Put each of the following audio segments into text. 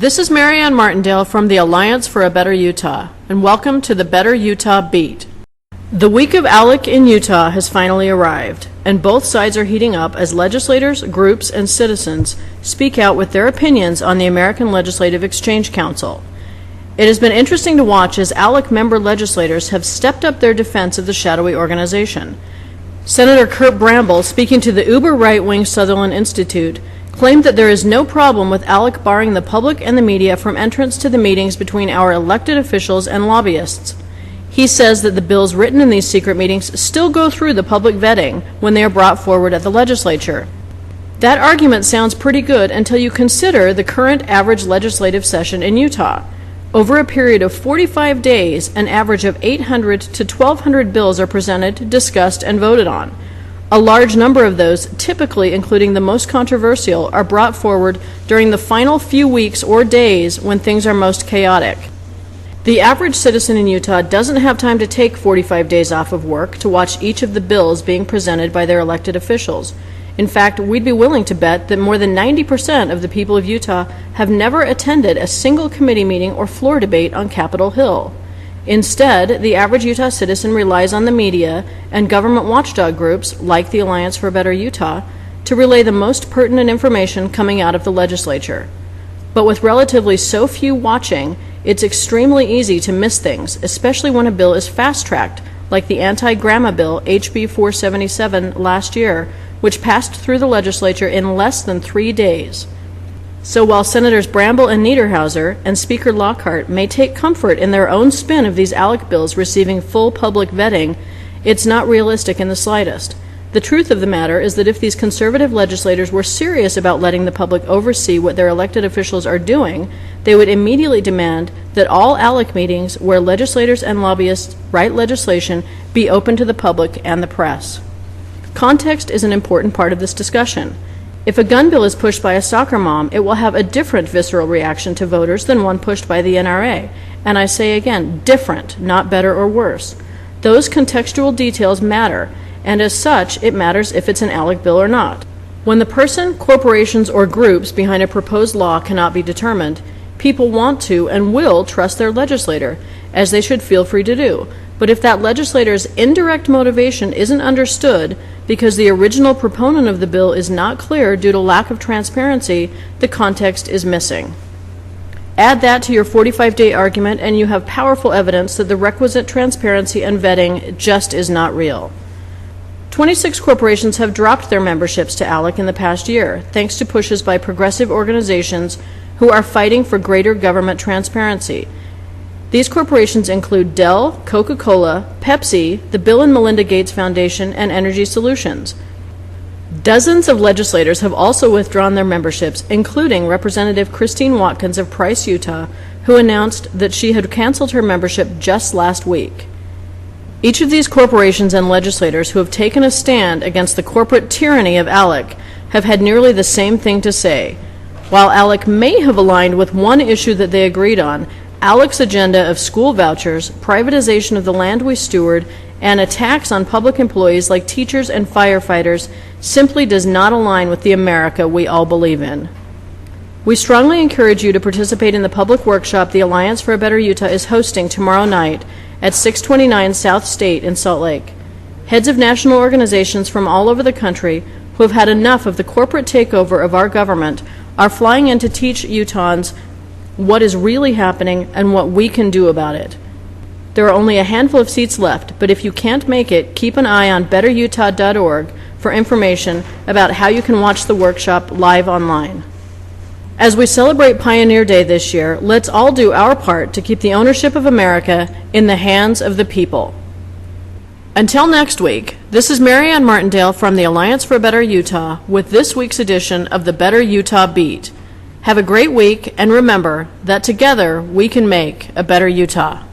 This is Marianne Martindale from the Alliance for a Better Utah, and welcome to the Better Utah Beat. The week of ALEC in Utah has finally arrived, and both sides are heating up as legislators, groups, and citizens speak out with their opinions on the American Legislative Exchange Council. It has been interesting to watch as ALEC member legislators have stepped up their defense of the shadowy organization. Senator Kurt Bramble, speaking to the uber right-wing Sutherland Institute, claimed that there is no problem with ALEC barring the public and the media from entrance to the meetings between our elected officials and lobbyists. He says that the bills written in these secret meetings still go through the public vetting when they are brought forward at the legislature. That argument sounds pretty good until you consider the current average legislative session in Utah. Over a period of 45 days, an average of 800 to 1,200 bills are presented, discussed, and voted on. A large number of those, typically including the most controversial, are brought forward during the final few weeks or days when things are most chaotic. The average citizen in Utah doesn't have time to take 45 days off of work to watch each of the bills being presented by their elected officials. In fact, we'd be willing to bet that more than 90% of the people of Utah have never attended a single committee meeting or floor debate on Capitol Hill. Instead, the average Utah citizen relies on the media and government watchdog groups, like the Alliance for a Better Utah, to relay the most pertinent information coming out of the legislature. But with relatively so few watching, it's extremely easy to miss things, especially when a bill is fast-tracked, like the anti-grandma bill HB 477 last year, which passed through the legislature in less than 3 days. So while Senators Bramble and Niederhauser and Speaker Lockhart may take comfort in their own spin of these ALEC bills receiving full public vetting, it's not realistic in the slightest. The truth of the matter is that if these conservative legislators were serious about letting the public oversee what their elected officials are doing, they would immediately demand that all ALEC meetings where legislators and lobbyists write legislation be open to the public and the press. Context is an important part of this discussion. If a gun bill is pushed by a soccer mom, it will have a different visceral reaction to voters than one pushed by the NRA. And I say again, different, not better or worse. Those contextual details matter, and as such, it matters if it's an ALEC bill or not. When the person, corporations, or groups behind a proposed law cannot be determined, people want to and will trust their legislator, as they should feel free to do. But if that legislator's indirect motivation isn't understood because the original proponent of the bill is not clear due to lack of transparency, the context is missing. Add that to your 45-day argument and you have powerful evidence that the requisite transparency and vetting just is not real. 26 corporations have dropped their memberships to ALEC in the past year, thanks to pushes by progressive organizations who are fighting for greater government transparency. These corporations include Dell, Coca-Cola, Pepsi, the Bill and Melinda Gates Foundation, and Energy Solutions. Dozens of legislators have also withdrawn their memberships, including Representative Christine Watkins of Price, Utah, who announced that she had canceled her membership just last week. Each of these corporations and legislators who have taken a stand against the corporate tyranny of ALEC have had nearly the same thing to say. While ALEC may have aligned with one issue that they agreed on, ALEC's agenda of school vouchers, privatization of the land we steward, and attacks on public employees like teachers and firefighters simply does not align with the America we all believe in. We strongly encourage you to participate in the public workshop the Alliance for a Better Utah is hosting tomorrow night at 629 South State in Salt Lake. Heads of national organizations from all over the country who have had enough of the corporate takeover of our government are flying in to teach Utahns what is really happening and what we can do about it. There are only a handful of seats left, but if you can't make it, keep an eye on betterutah.org for information about how you can watch the workshop live online. As we celebrate Pioneer Day this year, let's all do our part to keep the ownership of America in the hands of the people. Until next week, this is Marianne Martindale from the Alliance for a Better Utah with this week's edition of the Better Utah Beat. Have a great week, and remember that together we can make a better Utah.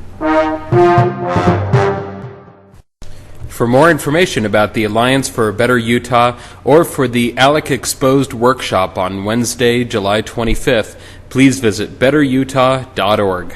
For more information about the Alliance for a Better Utah or for the ALEC Exposed Workshop on Wednesday, July 25th, please visit betterutah.org.